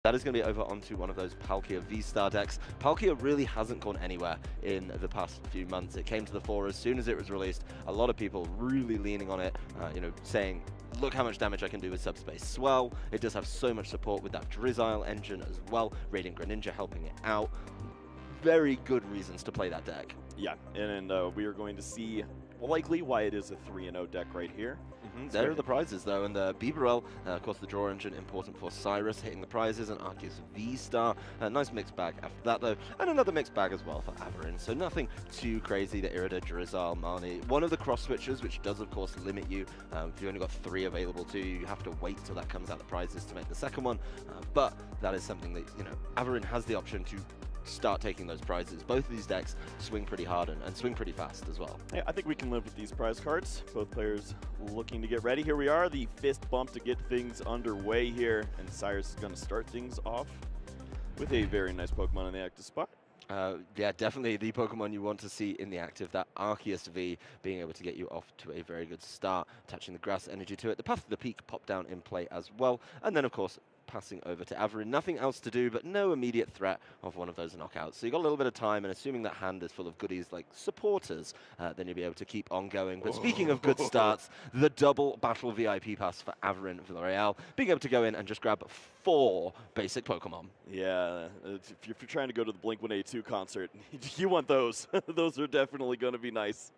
That is going to be over onto one of those Palkia V-Star decks. Palkia really hasn't gone anywhere in the past few months. It came to the fore as soon as it was released. A lot of people really leaning on it, saying, look how much damage I can do with Subspace Swell. It does have so much support with that Drizzile engine as well. Radiant Greninja helping it out. Very good reasons to play that deck. Yeah, and we are going to see likely why it is a 3-0 deck right here. There are the prizes, though, and the Bibarel, of course, the draw engine, important for Cyris, hitting the prizes, and Arceus V-Star. A nice mixed bag after that, though, and another mixed bag as well for Avarin, so nothing too crazy. The Irida, Drizzile, Marnie. One of the cross switches, which does, of course, limit you. If you've only got 3 available to you, you have to wait till that comes out the prizes to make the second one, but that is something that, Avarin has the option to start taking those prizes. Both of these decks swing pretty hard and swing pretty fast as well. Yeah, I think we can live with these prize cards. Both players looking to get ready. Here we are, the fist bump to get things underway here, and Cyris is going to start things off with a very nice Pokemon in the active spot. Yeah, definitely the Pokemon you want to see in the active, that Arceus V being able to get you off to a very good start, attaching the grass energy to it. The Path to the Peak pop down in play as well, and then of course passing over to Avarin. Nothing else to do, but no immediate threat of one of those knockouts. So you've got a little bit of time, and assuming that hand is full of goodies like supporters, then you'll be able to keep on going. But speaking of good starts, the double battle VIP pass for Avarin Villarreal, being able to go in and just grab 4 basic Pokemon. Yeah, if you're trying to go to the Blink-182 concert, you want those. Those are definitely going to be nice.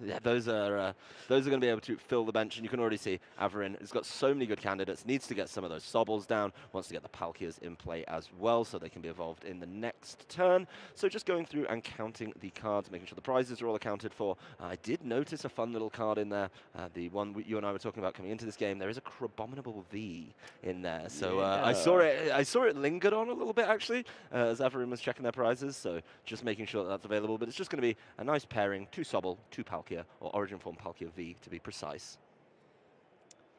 Yeah, those are going to be able to fill the bench, and you can already see Avarin has got so many good candidates, needs to get some of those Sobbles down, wants to get the Palkias in play as well, so they can be evolved in the next turn. So just going through and counting the cards, making sure the prizes are all accounted for. I did notice a fun little card in there, the one you and I were talking about coming into this game. There is a Crabominable V in there, so I saw it lingered on a little bit actually, as Avarin was checking their prizes, so just making sure that that's available. But it's just going to be a nice pairing, 2 Sobble, 2 Palkia, or Origin Form Palkia V to be precise.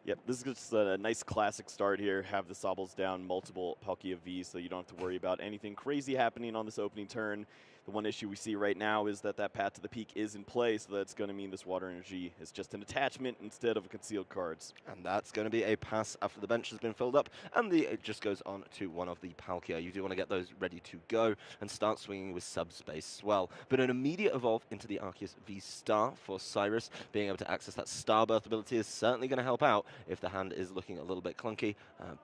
Yep, this is just a nice classic start here. Have the Sobbles down, multiple Palkia V, so you don't have to worry about anything crazy happening on this opening turn. The one issue we see right now is that Path to the Peak is in play, so that's going to mean this Water Energy is just an attachment instead of a concealed cards. And that's going to be a pass after the bench has been filled up, and it just goes on to one of the Palkia. You do want to get those ready to go and start swinging with Subspace Swell. But an immediate evolve into the Arceus V-Star for Cyris. Being able to access that Starbirth ability is certainly going to help out if the hand is looking a little bit clunky.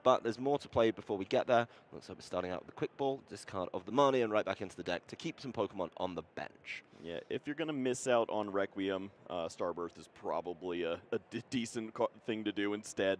But there's more to play before we get there. Looks like we're starting out with the Quick Ball, discard of the Marnie, and right back into the deck to keep some Pokemon on the bench. Yeah, if you're going to miss out on Requiem, Starbirth is probably a decent thing to do instead.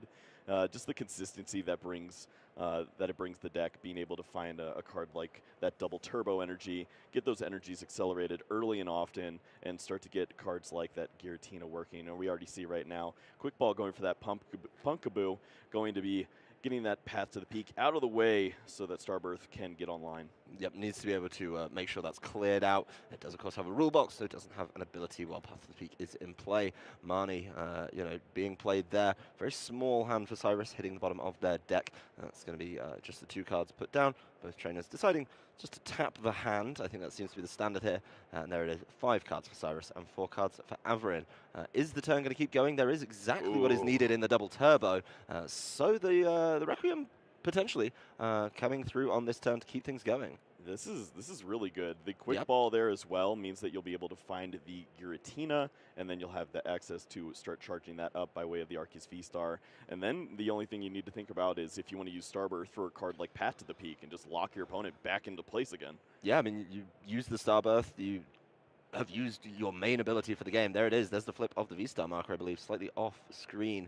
Just the consistency that it brings the deck, being able to find a card like that double turbo energy, get those energies accelerated early and often, and start to get cards like that Giratina working. And we already see right now, Quick Ball going for that Pumpkaboo, going to be getting that Path to the Peak out of the way so that Starbirth can get online. Yep, needs to be able to make sure that's cleared out. It does, of course, have a rule box, so it doesn't have an ability while Path to the Peak is in play. Marnie, being played there. Very small hand for Cyris, hitting the bottom of their deck. That's going to be just the 2 cards put down. Both trainers deciding just to tap the hand. I think that seems to be the standard here. And there it is, 5 cards for Cyris and 4 cards for Avarin. Is the turn going to keep going? There is exactly what is needed in the double turbo. So the Requiem potentially coming through on this turn to keep things going. This is really good. The Quick Ball there as well means that you'll be able to find the Giratina, and then you'll have the access to start charging that up by way of the Arceus V-Star. And then the only thing you need to think about is if you want to use Starbirth for a card like Path to the Peak and just lock your opponent back into place again. Yeah, I mean, you use the Starbirth, you have used your main ability for the game. There it is. There's the flip of the V-Star marker, I believe, slightly off screen.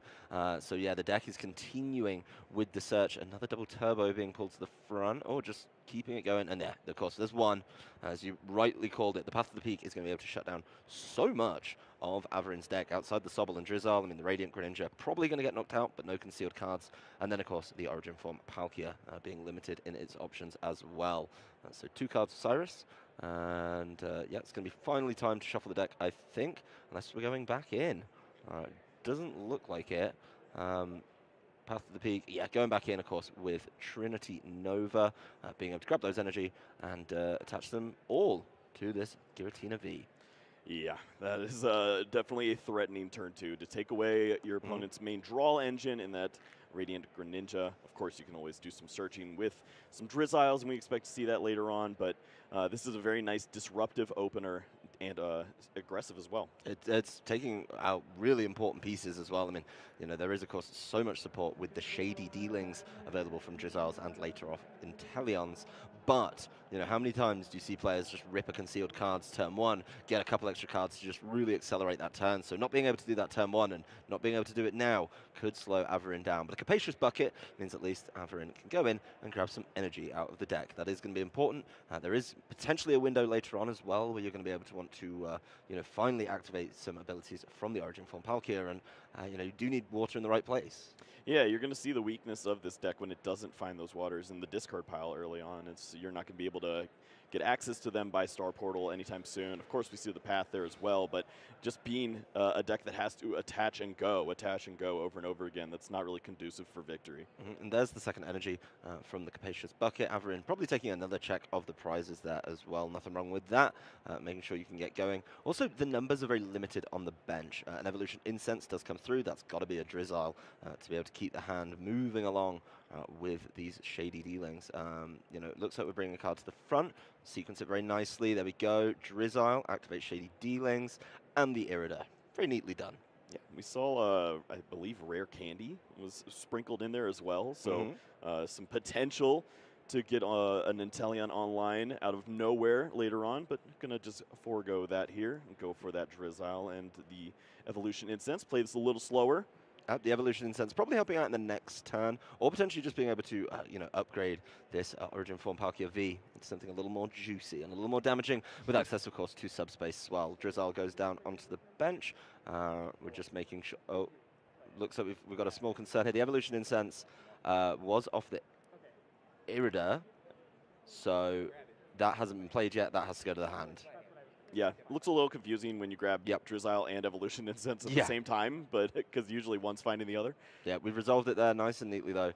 So yeah, the deck is continuing with the search. Another double turbo being pulled to the front, or just keeping it going. And yeah, of course, there's one. As you rightly called it, the Path to the Peak is going to be able to shut down so much of Avarin's deck outside the Sobble and Drizzile. I mean, the Radiant Greninja probably going to get knocked out, but no concealed cards. And then, of course, the Origin Form Palkia being limited in its options as well. So 2 cards for Cyris. And yeah, it's going to be finally time to shuffle the deck, I think, unless we're going back in. Doesn't look like it. Path to the Peak, yeah, going back in, of course, with Trinity Nova, being able to grab those energy and attach them all to this Giratina V. Yeah, that is definitely a threatening turn 2 to take away your opponent's main draw engine, and that Radiant Greninja. Of course, you can always do some searching with some Drizziles, and we expect to see that later on, but this is a very nice disruptive opener and aggressive as well. It's taking out really important pieces as well. I mean, there is, of course, so much support with the shady dealings available from Drizziles and later off Inteleons. But, how many times do you see players just rip a concealed cards turn 1, get a couple extra cards to just really accelerate that turn? So not being able to do that turn 1 and not being able to do it now could slow Avarin down. But a Capacious Bucket means at least Avarin can go in and grab some energy out of the deck. That is going to be important. There is potentially a window later on as well where you're going to be able to want to, finally activate some abilities from the Origin form Palkia, and, you do need water in the right place. Yeah, you're going to see the weakness of this deck when it doesn't find those waters in the discard pile early on. You're not going to be able to get access to them by Star Portal anytime soon. Of course, we see the path there as well, but just being a deck that has to attach and go over and over again, that's not really conducive for victory. And there's the second energy from the Capacious Bucket. Avarin probably taking another check of the prizes there as well. Nothing wrong with that. Making sure you can get going. Also, the numbers are very limited on the bench. An Evolution Incense does come through. That's got to be a Drizzile to be able to keep the hand moving along with these shady dealings. It looks like we're bringing a card to the front. Sequence it very nicely. There we go. Drizzile, activate shady dealings, and the Irida. Very neatly done. Yeah, we saw, I believe, Rare Candy was sprinkled in there as well. So some potential to get an Inteleon online out of nowhere later on, but going to just forego that here and go for that Drizzile and the Evolution Incense. Play this a little slower. The Evolution Incense probably helping out in the next turn, or potentially just being able to, upgrade this Origin form Palkia V into something a little more juicy and a little more damaging, with access, of course, to subspace as well. Drizzile goes down onto the bench. We're just making sure. Oh, looks like we've got a small concern here. The Evolution Incense was off the Irida, so that hasn't been played yet. That has to go to the hand. Yeah, it looks a little confusing when you grab Drizzile and Evolution Incense at the same time, but because usually one's finding the other. Yeah, we've resolved it there nice and neatly, though.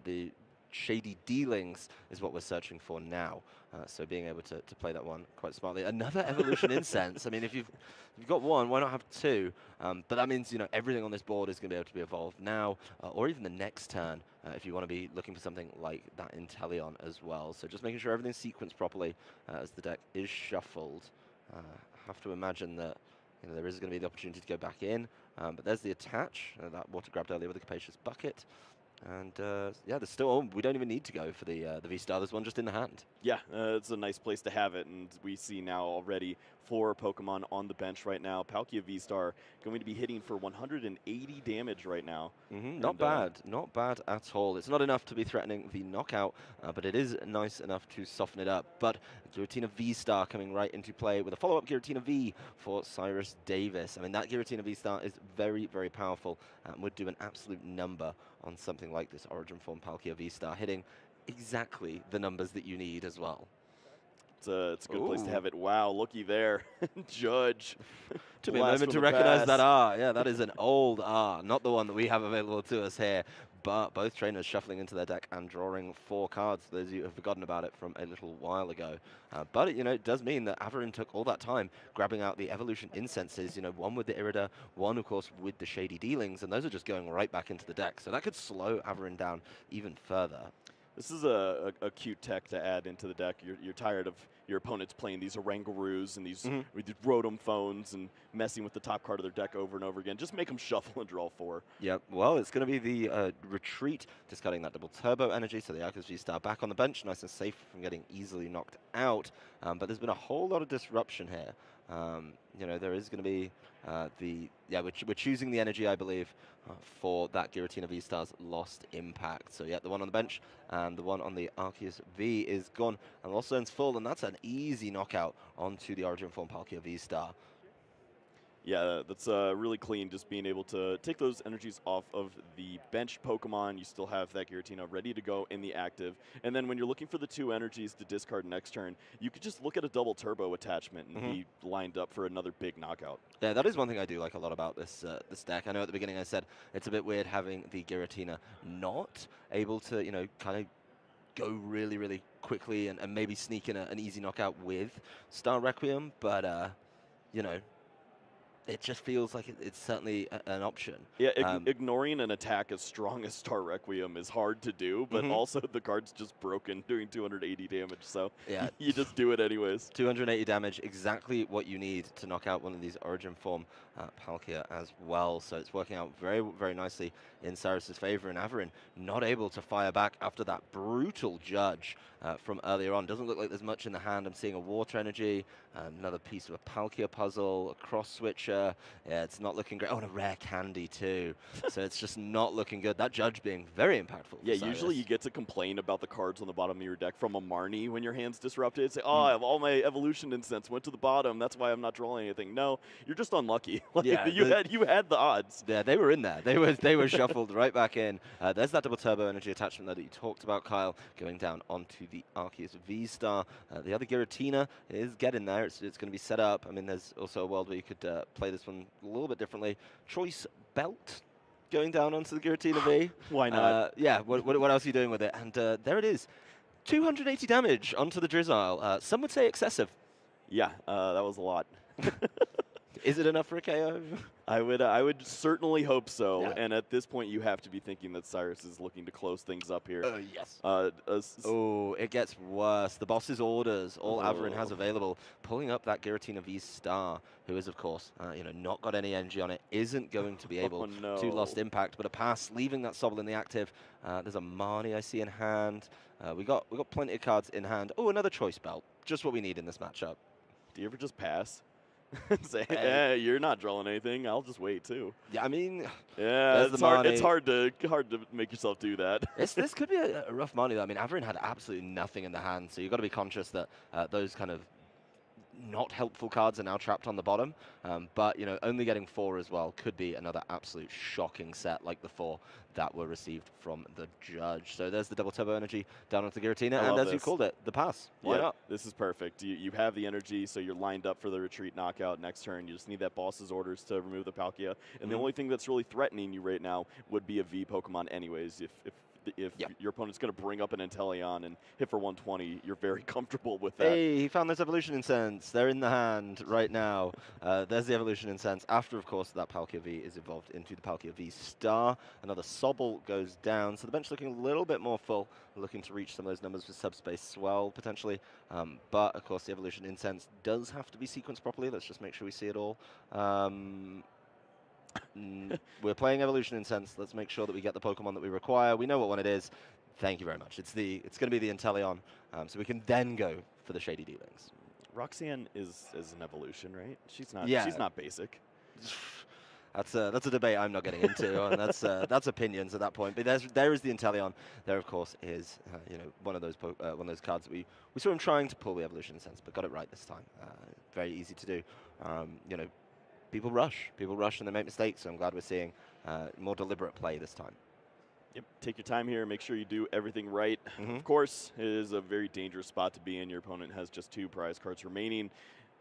The shady dealings is what we're searching for now. So being able to play that one quite smartly. Another Evolution Incense. I mean, if you've got one, why not have two? But that means, everything on this board is going to be able to be evolved now, or even the next turn, if you want to be looking for something like that Inteleon as well. So just making sure everything's sequenced properly as the deck is shuffled. Have to imagine that there is going to be the opportunity to go back in, but there's the attach that water grabbed earlier with the Capacious Bucket, and there's still we don't even need to go for the V-Star. There's one just in the hand. Yeah, it's a nice place to have it, and we see now already 4 Pokemon on the bench right now. Palkia V-Star going to be hitting for 180 damage right now. Not bad, not bad at all. It's not enough to be threatening the knockout, but it is nice enough to soften it up. But Giratina V-Star coming right into play with a follow-up Giratina V for Cyris Davis. I mean, that Giratina V-Star is very, very powerful and would do an absolute number on something like this Origin form Palkia V-Star, hitting exactly the numbers that you need as well. It's a good place to have it. Wow, looky there. Judge. Took me a moment to recognize that R. Yeah, that is an old R, not the one that we have available to us here. But both trainers shuffling into their deck and drawing 4 cards, those of you who have forgotten about it from a little while ago. But it does mean that Avarin took all that time grabbing out the Evolution Incenses, one with the Irida, one, of course, with the Shady Dealings, and those are just going right back into the deck. So that could slow Avarin down even further. This is a cute tech to add into the deck. You're tired of your opponents playing these Orangaroos and these Rotom phones and messing with the top card of their deck over and over again. Just make them shuffle and draw 4. Yep, well, it's going to be the retreat, discarding that double turbo energy, so the Arceus V-Star back on the bench, nice and safe from getting easily knocked out. But there's been a whole lot of disruption here. There is going to be we're choosing the energy, I believe, for that Giratina V-Star's lost impact. So yeah, the one on the bench and the one on the Arceus V is gone, and Lost Zone's full, and that's an easy knockout onto the Origin form Palkia V-Star. Yeah, that's really clean, just being able to take those energies off of the bench Pokemon. You still have that Giratina ready to go in the active. And then when you're looking for the 2 energies to discard next turn, you could just look at a double turbo attachment and be lined up for another big knockout. Yeah, that is one thing I do like a lot about this deck. I know at the beginning I said it's a bit weird having the Giratina not able to, kind of go really, really quickly and maybe sneak in an easy knockout with Star Requiem, but, it just feels like it's certainly an option. Yeah, ignoring an attack as strong as Star Requiem is hard to do, but Mhm. also the card's just broken, doing 280 damage, so Yeah, you just do it anyways. 280 damage, exactly what you need to knock out one of these Origin Form Palkia as well. So it's working out very, very nicely in Cyris' favor. And Avarin not able to fire back after that brutal judge from earlier on. Doesn't look like there's much in the hand. I'm seeing a Water Energy, another piece of a Palkia puzzle, a Cross Switcher. Yeah, it's not looking great. Oh, and a Rare Candy too. So it's just not looking good. That judge being very impactful Yeah, for usually you Cyris. get to complain about the cards on the bottom of your deck from a Marnie when your hand's disrupted. Say, oh, I have all my Evolution Incense went to the bottom. That's why I'm not drawing anything. No, you're just unlucky. Like Yeah, you had the odds. Yeah, they were in there. They were shuffled right back in. There's that double turbo energy attachment there that you talked about, Kyle, going down onto the Arceus V-Star. The other Giratina is getting there. It's going to be set up. I mean, there's also a world where you could play this one a little bit differently. Choice Belt going down onto the Giratina V. Why not? Yeah, what else are you doing with it? And there it is. 280 damage onto the Drizzile. Some would say excessive. Yeah, that was a lot. Is it enough for a KO? I would certainly hope so. Yeah. And at this point, you have to be thinking that Cyris is looking to close things up here. Yes. Oh, It gets worse. The boss's orders, all Avarin has available, pulling up that Giratina V-Star, who is, of course, not got any energy on it, isn't going to be able to Lost Impact, but a pass, leaving that Sobble in the active. There's a Marnie I see in hand. We got plenty of cards in hand. Oh, another Choice Belt. Just what we need in this matchup. Do you ever just pass? Say, hey, you're not drawing anything. I'll just wait too. Yeah, I mean, yeah, it's hard to make yourself do that. This could be a rough Marnie, though. I mean, Avarin had absolutely nothing in the hand, so you've got to be conscious that those kind of not helpful cards are now trapped on the bottom. But, only getting 4 as well could be another absolute shocking set like the 4 that were received from the judge. So there's the double turbo energy down onto Giratina, and as you called it, the pass. Why not? This is perfect. You have the energy, so you're lined up for the retreat knockout next turn. You just need that boss's orders to remove the Palkia. And the only thing that's really threatening you right now would be a V Pokemon anyways. If your opponent's going to bring up an Inteleon and hit for 120, you're very comfortable with that. Hey, he found those Evolution Incense. They're in the hand right now. There's the Evolution Incense. After, of course, that Palkia V is evolved into the Palkia V-Star. Another Sobble goes down. So the bench looking a little bit more full, looking to reach some of those numbers with Subspace Swell, potentially. But, of course, the Evolution Incense does have to be sequenced properly. Let's just make sure we see it all. We're playing Evolution Incense. Let's make sure that we get the Pokemon that we require. We know what one it is. Thank you very much. It's going to be the Inteleon, so we can then go for the Shady Dealings. Roxanne is an evolution, right? She's not. Yeah. She's not basic. That's a debate I'm not getting into, and that's opinions at that point. But there is the Inteleon. There, of course, is one of those cards that we saw him trying to pull the Evolution Incense, but got it right this time. Very easy to do. People rush and they make mistakes, so I'm glad we're seeing more deliberate play this time. Yep, take your time here, make sure you do everything right. Mm-hmm. Of course, it is a very dangerous spot to be in. Your opponent has just 2 prize cards remaining.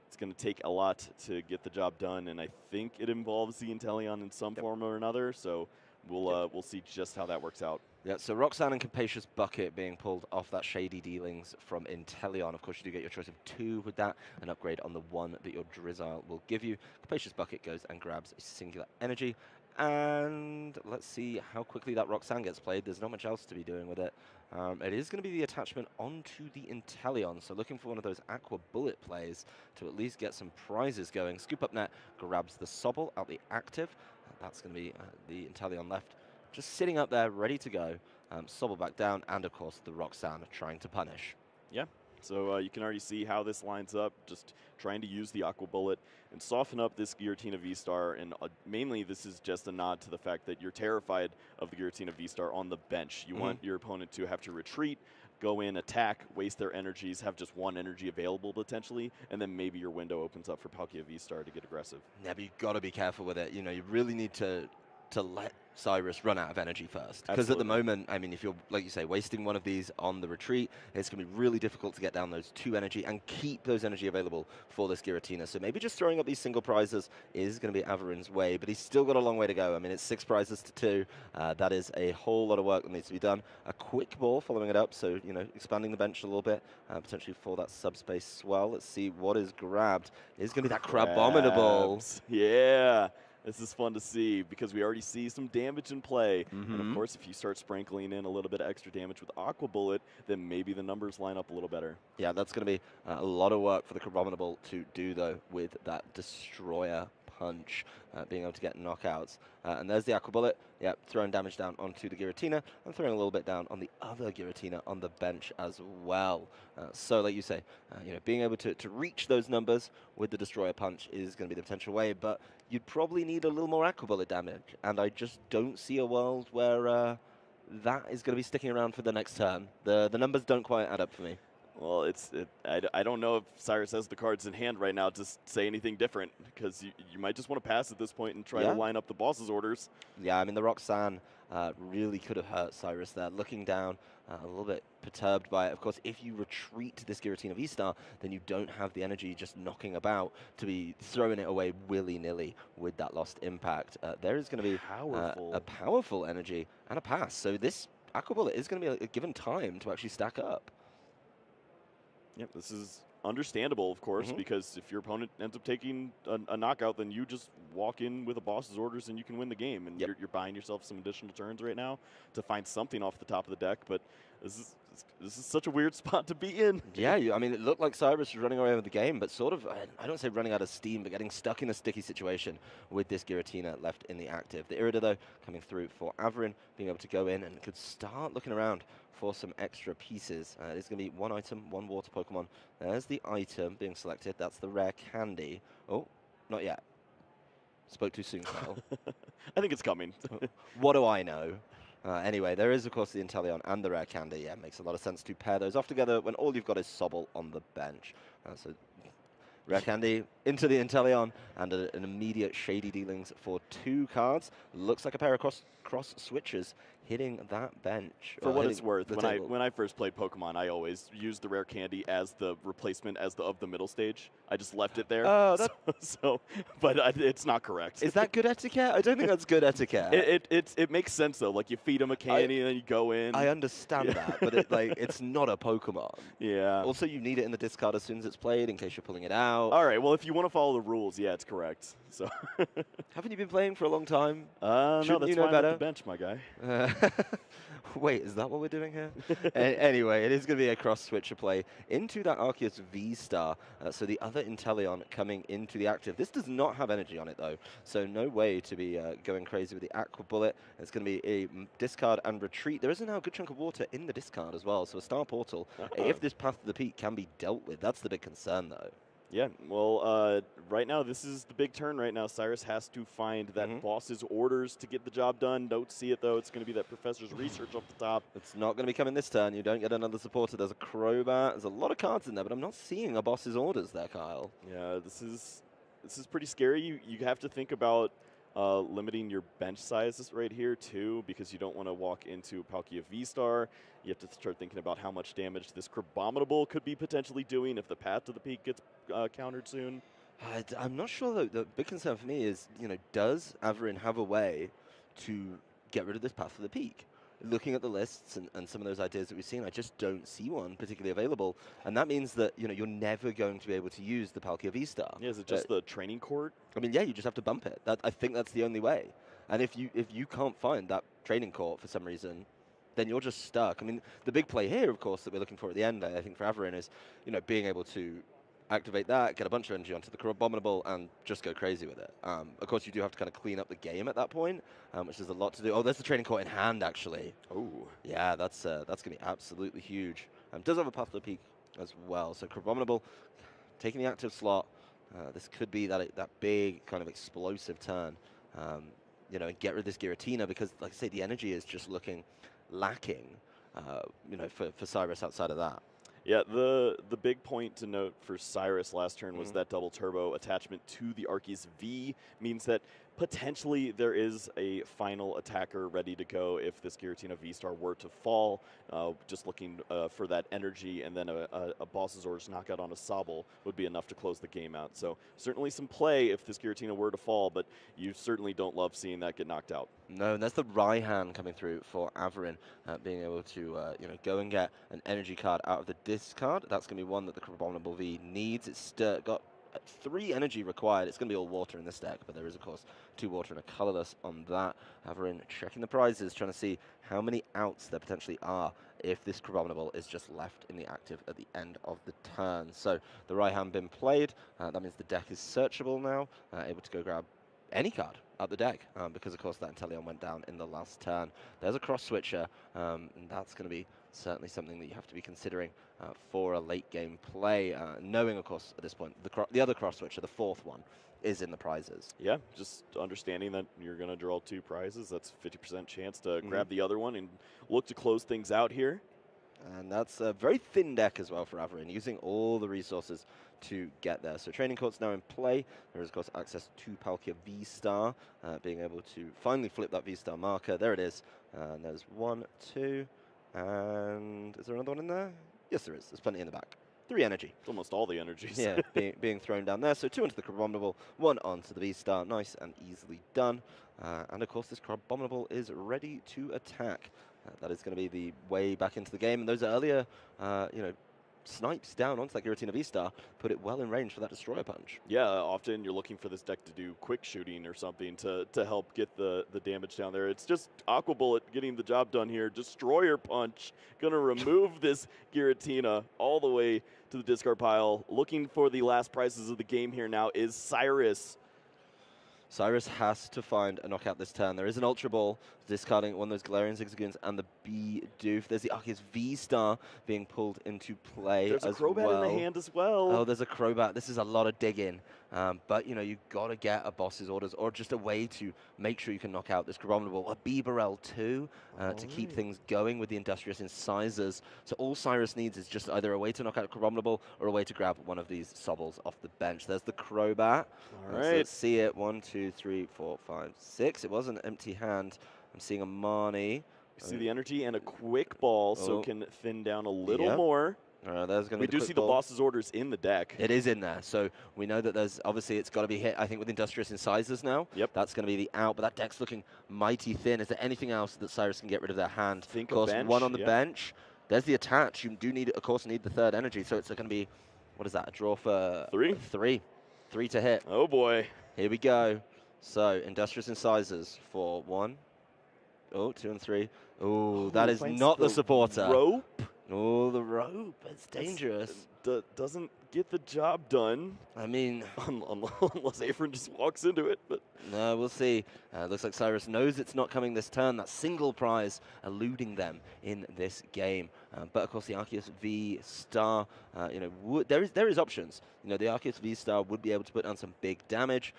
It's going to take a lot to get the job done, and I think it involves the Inteleon in some form or another, so we'll see just how that works out. Yeah, so Roxanne and Capacious Bucket being pulled off that Shady Dealings from Inteleon. Of course, you do get your choice of 2 with that, an upgrade on the 1 that your Drizzile will give you. Capacious Bucket goes and grabs a singular energy. And let's see how quickly that Roxanne gets played. There's not much else to be doing with it. It is going to be the attachment onto the Inteleon, so looking for one of those Aqua Bullet plays to at least get some prizes going. Scoop Up Net grabs the Sobble out the active. That's going to be the Inteleon left, just sitting up there, ready to go. Sobble back down, and of course the Roxanne trying to punish. Yeah, so you can already see how this lines up, just trying to use the Aqua Bullet and soften up this Giratina V-Star, and mainly this is just a nod to the fact that you're terrified of the Giratina V-Star on the bench. You want your opponent to have to retreat, go in, attack, waste their energies, have just 1 energy available potentially, and then maybe your window opens up for Palkia V-Star to get aggressive. Yeah, but you've got to be careful with it. You really need to let Cyrus run out of energy first. Because at the Absolutely. moment, I mean, if you're, like you say, wasting one of these on the retreat, it's going to be really difficult to get down those 2 energy and keep those energy available for this Giratina. So maybe just throwing up these single prizes is going to be Avarin's way, but he's still got a long way to go. I mean, it's 6 prizes to 2. That is a whole lot of work that needs to be done. A quick ball following it up, so, expanding the bench a little bit, potentially for that subspace swell. Let's see what is grabbed. It's going to be that Crabominable. Crabs. Yeah. This is fun to see because we already see some damage in play. And of course, if you start sprinkling in a little bit of extra damage with Aqua Bullet, then maybe the numbers line up a little better. Yeah, that's going to be a lot of work for the Crabominable to do, though, with that Destroyer punch, being able to get knockouts. And there's the Aqua Bullet. Yeah, throwing damage down onto the Giratina and throwing a little bit down on the other Giratina on the bench as well. So, like you say, being able to reach those numbers with the Destroyer punch is going to be the potential way, but you'd probably need a little more Aqua Bullet damage, and I just don't see a world where that is going to be sticking around for the next turn. The numbers don't quite add up for me. Well, I don't know if Cyris has the cards in hand right now to say anything different, because you might just want to pass at this point and try to line up the boss's orders. Yeah, I mean, the Roxanne really could have hurt Cyris there. Looking down, a little bit perturbed by it. Of course, if you retreat this Giratina V-Star, then you don't have the energy just knocking about to be throwing it away willy-nilly with that lost impact. There is going to be a powerful energy and a pass. So this Aqua Bullet is going to be a given time to actually stack up. Yep, this is understandable, of course, because if your opponent ends up taking a knockout, then you just walk in with a boss's orders and you can win the game. And you're buying yourself some additional turns right now to find something off the top of the deck. But this is such a weird spot to be in. Yeah, I mean, it looked like Cyris was running away with the game, but sort of, I don't say running out of steam, but getting stuck in a sticky situation with this Giratina left in the active. The Irida, though, coming through for Avarin, being able to go in and could start looking around for some extra pieces. There's going to be 1 item, 1 water Pokemon. There's the item being selected. That's the rare candy. Oh, not yet. Spoke too soon, Kyle. I think it's coming. What do I know? Anyway, there is, of course, the Inteleon and the rare candy. Yeah, it makes a lot of sense to pair those off together when all you've got is Sobble on the bench. So rare candy into the Inteleon and an immediate shady dealings for 2 cards. Looks like a pair of cross switches hitting that bench. For what it's worth, when I first played Pokemon, I always used the rare candy as the replacement of the middle stage. I just left it there. Oh, but it's not correct. Is that good etiquette? I don't think that's good etiquette. It makes sense though. Like you feed them a candy and then you go in. I understand that, but it's not a Pokemon. Yeah. Also, you need it in the discard as soon as it's played in case you're pulling it out. All right. Well, if you want to follow the rules, yeah, it's correct. So. Haven't you been playing for a long time? No, that's you know why I'm better? at the bench, my guy. Wait, is that what we're doing here? Anyway, it is going to be a cross-switcher play into that Arceus V-Star. So the other Inteleon coming into the active. This does not have energy on it, though. So no way to be going crazy with the Aqua Bullet. It's going to be a discard and retreat. There is now a good chunk of water in the discard as well. So a Star Portal, if this path to the peak can be dealt with, that's the big concern, though. Yeah, well, right now, this is the big turn right now. Cyris has to find that boss's orders to get the job done. Don't see it, though. It's going to be that professor's research off the top. It's not going to be coming this turn. You don't get another supporter. There's a Crobat. There's a lot of cards in there, but I'm not seeing a boss's orders there, Kyle. Yeah, this is pretty scary. You have to think about limiting your bench sizes right here, too, because you don't want to walk into Palkia V-Star. You have to start thinking about how much damage this Crabominable could be potentially doing if the path to the peak gets countered soon. I'm not sure, though. The big concern for me is, does Avarin have a way to get rid of this path to the peak? Looking at the lists and some of those ideas that we've seen, I just don't see one particularly available. And that means that, you're never going to be able to use the Palkia V-Star. Yeah, is it just the training court? I mean, yeah, you just have to bump it. I think that's the only way. And if you can't find that training court for some reason, then you're just stuck. I mean, the big play here, of course, that we're looking for at the end, I think, for Avarin is, being able to activate that, get a bunch of energy onto the Crabominable, and just go crazy with it. Of course, you do have to kind of clean up the game at that point, which is a lot to do. Oh, there's the training court in hand, actually. Oh. Yeah, that's going to be absolutely huge. Does have a path to the peak as well. So Crabominable taking the active slot. This could be that big kind of explosive turn, and get rid of this Giratina because, like I say, the energy is just looking lacking, for Cyris outside of that. Yeah, the big point to note for Cyris last turn was that double turbo attachment to the Arceus V means that Potentially, there is a final attacker ready to go if this Giratina V-Star were to fall. Just looking for that energy, and then a Boss's Orders knockout on a Sobble would be enough to close the game out. So certainly some play if this Giratina were to fall, but you certainly don't love seeing that get knocked out. No, and there's the Raihan coming through for Avarin, being able to go and get an energy card out of the discard. That's going to be one that the Abominable V needs. It's got 3 energy required. It's going to be all water in this deck, but there is, of course, 2 water and a colorless on that. Avarin checking the prizes, trying to see how many outs there potentially are if this Abominable is just left in the active at the end of the turn. So the Raihan been played. That means the deck is searchable now, able to go grab any card out the deck, because of course that Inteleon went down in the last turn. There's a cross switcher, and that's going to be certainly something that you have to be considering for a late game play, knowing of course at this point the other cross switcher, the 4th one, is in the prizes. Yeah, just understanding that you're going to draw 2 prizes, that's 50% chance to grab the other one and look to close things out here. And that's a very thin deck as well for Avarin, using all the resources to get there. So Training Court's now in play. There is, of course, access to Palkia V-Star, being able to finally flip that V-Star marker. There it is. And there's 1, 2, and is there another one in there? Yes, there is. There's plenty in the back. 3 energy. It's almost all the energies. Yeah, being thrown down there. So 2 onto the Abominable, 1 onto the V-Star. Nice and easily done. And, of course, this Abominable is ready to attack. That is going to be the way back into the game. And those earlier, snipes down onto that Giratina V-Star put it well in range for that Destroyer Punch. Yeah, often you're looking for this deck to do quick shooting or something to help get the damage down there. It's just Aqua Bullet getting the job done here. Destroyer Punch going to remove this Giratina all the way to the discard pile. Looking for the last prizes of the game here now is Cyris. Cyris has to find a knockout this turn. There is an Ultra Ball, discarding one of those Galarian Zigzagoons and the B-Doof. There's the Arceus V-Star being pulled into play as well. There's a Crobat in the hand as well. Oh, there's a Crobat. This is a lot of digging. But, you've got to get a Boss's Orders or just a way to make sure you can knock out this Abominable. A Bibarel too, to keep things going with the Industrious Incisors. So all Cyris needs is just either a way to knock out Abominable or a way to grab one of these Sobbles off the bench. There's the Crobat. All right. So let's see it. 1, 2, 3, 4, 5, 6. It was an empty hand. I'm seeing a Marnie. You see the energy and a quick ball, so can thin down a little more. There's going to we do see the Boss's Orders in the deck. It is in there, so we know that there's obviously it's got to be hit. I think with Industrious Incisors now. Yep. That's going to be the out, but that deck's looking mighty thin. Is there anything else that Cyris can get rid of their hand? Think of course, bench, 1 on the bench. There's the attach. You do need, of course, need the 3rd energy, so it's going to be, what is that? A draw for 3. 3 to hit. Oh boy. Here we go. So Industrious Incisors for 1. Oh, 2 and 3. Oh, that is not the supporter. Rope. Oh, the rope. It's dangerous. Doesn't get the job done. I mean, unless Avarin just walks into it. But no, we'll see. Looks like Cyris knows it's not coming this turn. That single prize eluding them in this game. But of course, the Arceus V-Star, there is options. The Arceus V-Star would be able to put down some big damage.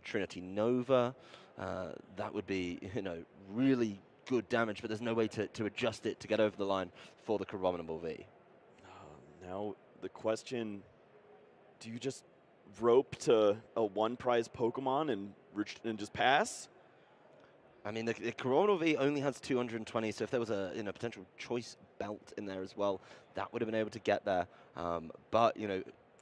Trinity Nova, that would be, really good damage, but there's no way to adjust it to get over the line for the Abominable V. Now the question, do you just rope to a 1-prize Pokemon and just pass? I mean, the Abominable V only has 220, so if there was a potential choice belt in there as well, that would have been able to get there. But,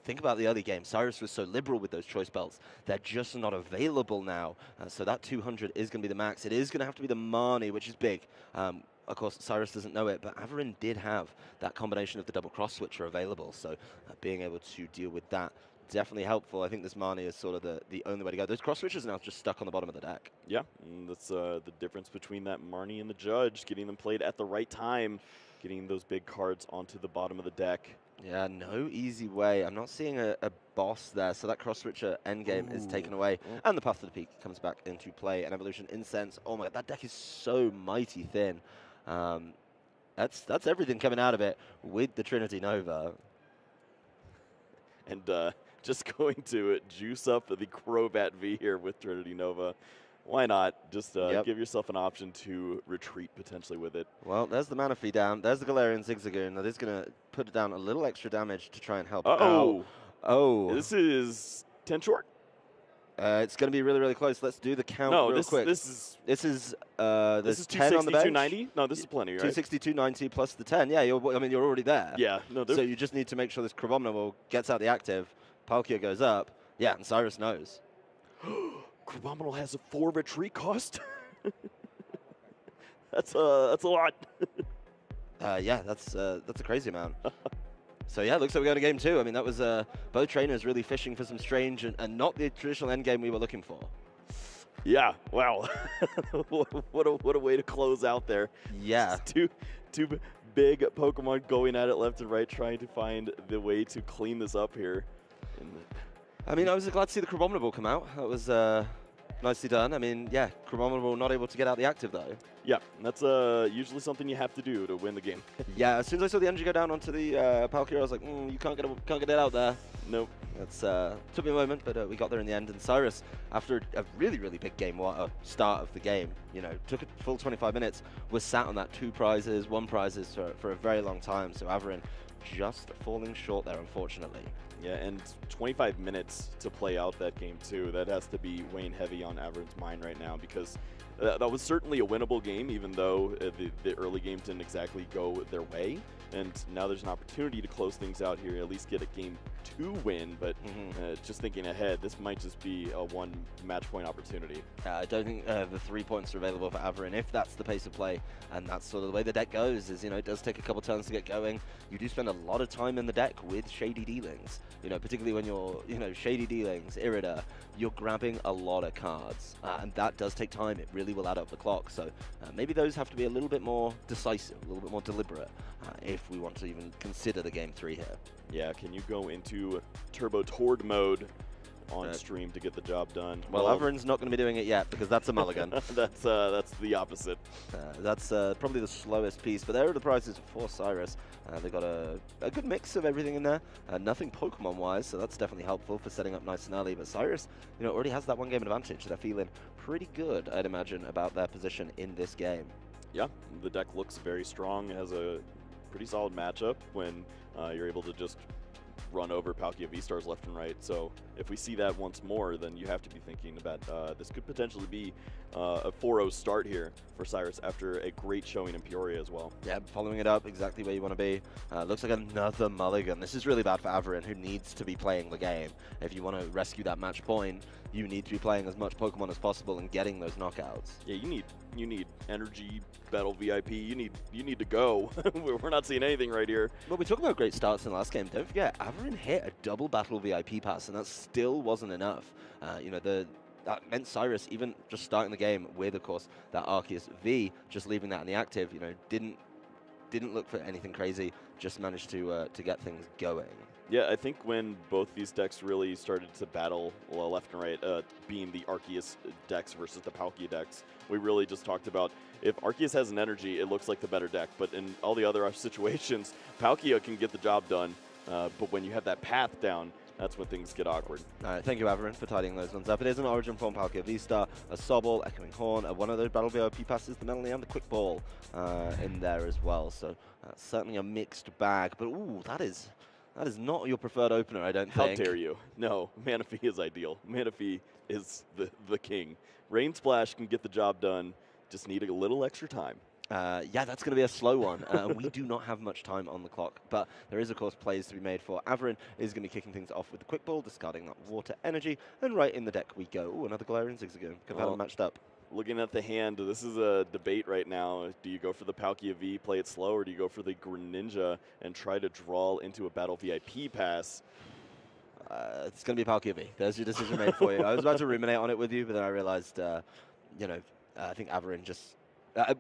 think about the early game. Cyris was so liberal with those choice belts. They're just not available now. So that 200 is going to be the max. It is going to have to be the Marnie, which is big. Of course, Cyris doesn't know it, but Avarin did have that combination of the double cross switcher available. So being able to deal with that, definitely helpful. I think this Marnie is sort of the only way to go. Those cross switchers are now just stuck on the bottom of the deck. Yeah, and that's the difference between that Marnie and the Judge, getting them played at the right time, getting those big cards onto the bottom of the deck. Yeah, no easy way. I'm not seeing a boss there, so that cross switcher endgame is taken away, and the Path to the Peak comes back into play. And Evolution Incense. Oh my God, that deck is so mighty thin. That's everything coming out of it with the Trinity Nova. And just going to juice up the Crobat V here with Trinity Nova. Why not? Just give yourself an option to retreat potentially with it. Well, there's the Manaphy down. There's the Galarian Zigzagoon. That is going to put down a little extra damage to try and help out. Oh. This is 10 short. It's going to be really, really close. Let's do the count No, real quick. this is There's 10 on the bench. 290. No, this is plenty, right? 260, 290 plus the 10. Yeah, you're already there. Yeah. No. So you just need to make sure this Crabominable gets out the active. Palkia goes up. Yeah, and Cyris knows. Crabominable has a 4 retreat cost. That's a lot. Yeah, that's a crazy amount. So yeah, looks like we're going to game 2. I mean, that was both trainers really fishing for some strange and not the traditional end game we were looking for. Yeah. Wow. what a way to close out there. Yeah. Two big Pokemon going at it left and right, trying to find the way to clean this up here. I mean, I was glad to see the Crabominable come out. That was nicely done. I mean, yeah, Crabominable not able to get out the active though. Yeah, that's usually something you have to do to win the game. Yeah, as soon as I saw the energy go down onto the Palkia, I was like, you can't get it out there. Nope. That's took me a moment, but we got there in the end. And Cyris, after a really, really big game start of the game, took a full 25 minutes, was sat on that 2 prizes, 1 prizes for a very long time. So Avarin just falling short there, unfortunately. Yeah, and 25 minutes to play out that game too. That has to be weighing heavy on Avarin's mind right now, because that was certainly a winnable game, even though the early game didn't exactly go their way. And now there's an opportunity to close things out here, at least get a game 2 win. But just thinking ahead, this might just be a 1 match point opportunity. I don't think the 3 points are available for Avarin if that's the pace of play, and that's sort of the way the deck goes. Is it does take a couple turns to get going. You do spend a lot of time in the deck with shady dealings. Particularly when you're shady dealings, Irida, you're grabbing a lot of cards, and that does take time. It really will add up the clock. So maybe those have to be a little bit more decisive, a little bit more deliberate, if we want to even consider the game 3 here. Yeah, can you go into Turbo Tord mode on stream to get the job done? Well, Avarin's not going to be doing it yet, because that's a mulligan. That's the opposite. That's probably the slowest piece, but there are the prizes for Cyris. They've got a good mix of everything in there. Nothing Pokemon-wise, so that's definitely helpful for setting up nice and early. But Cyris, already has that 1 game advantage. They're feeling pretty good, I'd imagine, about their position in this game. Yeah, the deck looks very strong. It has a pretty solid matchup when you're able to just run over Palkia V-Stars left and right. So if we see that once more, then you have to be thinking about this could potentially be a 4-0 start here for Cyris after a great showing in Peoria as well. Yeah, following it up exactly where you want to be. Looks like another mulligan. This is really bad for Avarin, who needs to be playing the game. If you want to rescue that match point, you need to be playing as much Pokemon as possible and getting those knockouts. Yeah, you need energy, battle VIP. You need to go. We're not seeing anything right here. Well, we talked about great starts in the last game. Don't forget, Avarin hit a double battle VIP pass, and that still wasn't enough. That meant Cyris, even just starting the game with, of course, that Arceus V, just leaving that in the active, didn't look for anything crazy, just managed to get things going. Yeah, I think when both these decks really started to battle left and right, being the Arceus decks versus the Palkia decks, we really just talked about if Arceus has an energy, it looks like the better deck. But in all the other situations, Palkia can get the job done. But when you have that path down, that's when things get awkward. All right, thank you, Avarin, for tidying those ones up. It is an Origin form Palkia V-Star, a Sobble, Echoing Horn, one of those Battle VIP passes, the Melanie and the Quick Ball in there as well. So certainly a mixed bag. But ooh, that is not your preferred opener, I don't think. How dare you? No, Manaphy is ideal. Manaphy is the king. Rain Splash can get the job done. Just need a little extra time. Yeah, that's going to be a slow one. We do not have much time on the clock, but there is, of course, plays to be made for. Avarin is going to be kicking things off with the Quick Ball, discarding that Water Energy, and right in the deck we go. Ooh, another Galarian Zigzagoon. Well, matched up. Looking at the hand, this is a debate right now. Do you go for the Palkia V, play it slow, or do you go for the Greninja and try to draw into a Battle VIP pass? It's going to be Palkia V. There's your decision made for you. I was about to ruminate on it with you, but then I realized, I think Avarin just...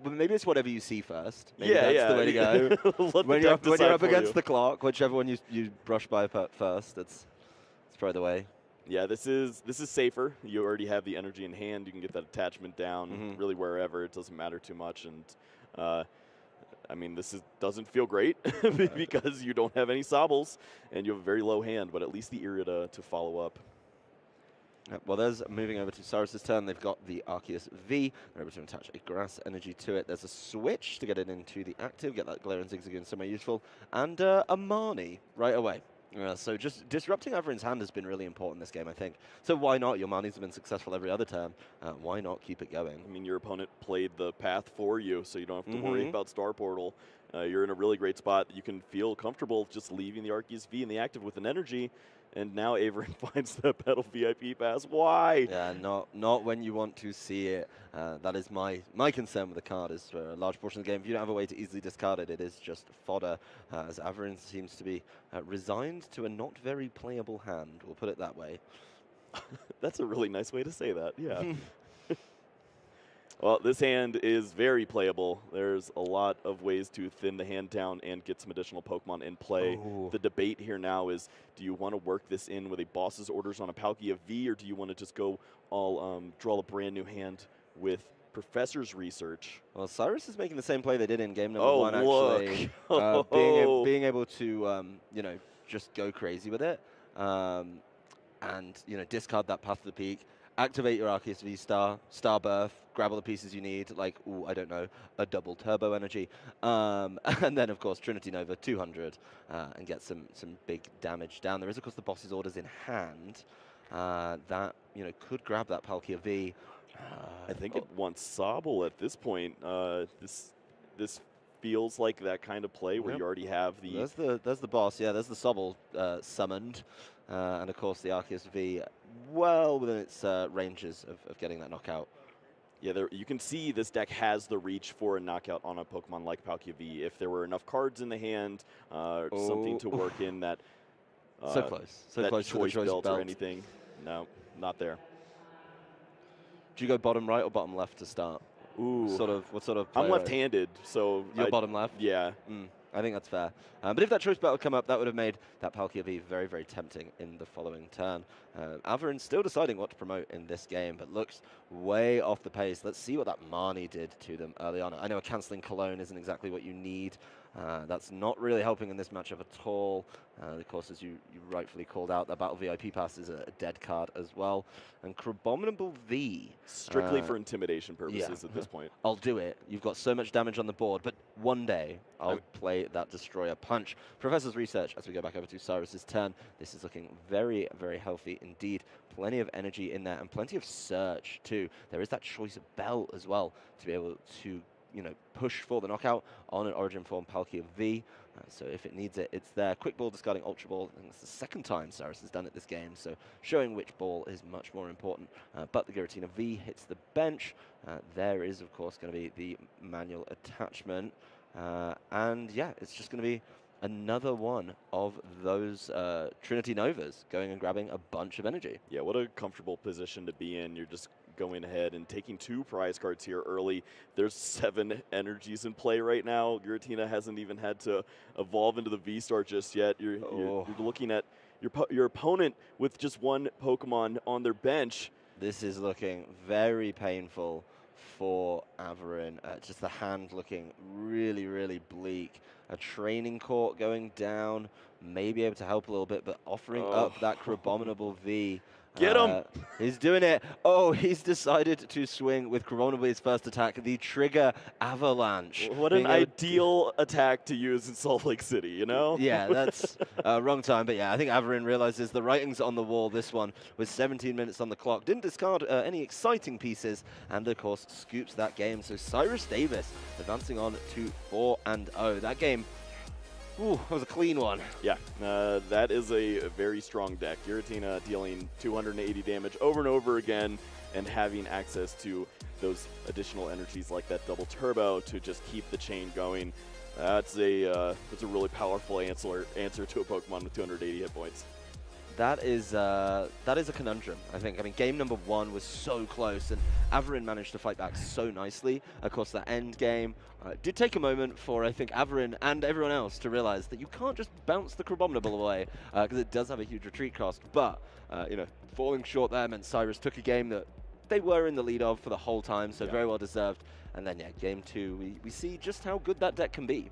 maybe it's whatever you see first. Maybe that's the way to go. when you're up against the clock, whichever one you brush by first, it's probably the way. Yeah, this is safer. You already have the energy in hand. You can get that attachment down really wherever. It doesn't matter too much. And I mean, doesn't feel great because you don't have any Sobbles and you have a very low hand, but at least the Irida to follow up. Well, there's moving over to Cyris' turn. They've got the Arceus V. They're able to attach a Grass Energy to it. There's a switch to get it into the active, get that Galarian Zigzagoon somewhere useful, and a Marnie right away. Yeah, so just disrupting Avarin's hand has been really important this game, I think. So why not? Your Marnies have been successful every other turn. Why not keep it going? I mean, your opponent played the path for you, so you don't have to worry about Star Portal. You're in a really great spot. You can feel comfortable just leaving the Arceus V in the active with an energy, and now Avarin finds the Petal VIP pass. Why? Yeah, not when you want to see it. That is my concern with the card, is for a large portion of the game, if you don't have a way to easily discard it, it is just fodder, as Avarin seems to be resigned to a not very playable hand, we'll put it that way. That's a really nice way to say that, yeah. Well, this hand is very playable. There's a lot of ways to thin the hand down and get some additional Pokemon in play. Ooh. The debate here now is, do you want to work this in with a boss's orders on a Palkia V, or do you want to just go all draw a brand new hand with Professor's Research? Well, Cyris is making the same play they did in game number one, actually. Look. Being able to, you know, just go crazy with it. And, you know, discard that Path to the Peak. Activate your Arceus V Star, Star Birth, grab all the pieces you need, like, ooh, I don't know, a double turbo energy. And then, of course, Trinity Nova 200 and get some big damage down. There is, of course, the boss's orders in hand that, you know, could grab that Palkia V. I think it wants Sobble at this point. This feels like that kind of play where you already have the... There's the boss, yeah, there's the Sobble summoned. And, of course, the Arceus V well within its ranges of getting that knockout. Yeah, you can see this deck has the reach for a knockout on a Pokemon like Palkia V. If there were enough cards in the hand, something to work in that... so close. So that close to the choice belt or anything. No, not there. Do you go bottom right or bottom left to start? Ooh. What sort of I'm left-handed, so... You're bottom left? Yeah. I think that's fair. But if that choice belt had come up, that would have made that Palkia V very, very tempting in the following turn. Avarin still deciding what to promote in this game, but looks way off the pace. Let's see what that Marnie did to them early on. I know a cancelling Cologne isn't exactly what you need. That's not really helping in this matchup at all. Of course, as you rightfully called out, that Battle VIP Pass is a dead card as well. And Crabominable V. Strictly for intimidation purposes at this point. I'll do it. You've got so much damage on the board, but one day I'll play that Destroyer Punch. Professor's Research, as we go back over to Cyris's turn, this is looking very, very healthy indeed. Plenty of energy in there and plenty of search too. There is that choice belt as well to be able to, you know, push for the knockout on an Origin form Palkia V. So if it needs it, it's there. Quick Ball discarding Ultra Ball. I think it's the second time Cyris has done it this game, so showing which ball is much more important. But the Giratina V hits the bench. There is, of course, going to be the manual attachment. And yeah, it's just going to be another one of those Trinity Novas going and grabbing a bunch of energy. Yeah, what a comfortable position to be in. You're just going ahead and taking 2 prize cards here early. There's 7 energies in play right now. Giratina hasn't even had to evolve into the V-Star just yet. You're looking at your opponent with just 1 Pokemon on their bench. This is looking very painful for Avarin. Just the hand looking really, really bleak. A training court going down, maybe able to help a little bit, but offering up that Crabominable V. Get him! He's doing it. Oh, he's decided to swing with Crabominable V's first attack, the Trigger Avalanche. What an ideal attack to use in Salt Lake City, you know? Yeah, that's wrong time. But yeah, I think Avarin realizes the writing's on the wall this one with 17 minutes on the clock. Didn't discard any exciting pieces and, of course, scoops that game. So Cyris Davis advancing on to 4-0. That game, ooh, that was a clean one. Yeah, that is a very strong deck. Giratina dealing 280 damage over and over again and having access to those additional energies like that double turbo to just keep the chain going. That's a really powerful answer to a Pokemon with 280 hit points. That is a conundrum, I think. I mean, game number 1 was so close, and Avarin managed to fight back so nicely. Of course, that end game did take a moment for, I think, Avarin and everyone else to realize that you can't just bounce the Crabominable away, because it does have a huge retreat cost. But, you know, falling short there meant Cyris took a game that they were in the lead of for the whole time, so very well deserved. And then, yeah, game 2, we see just how good that deck can be.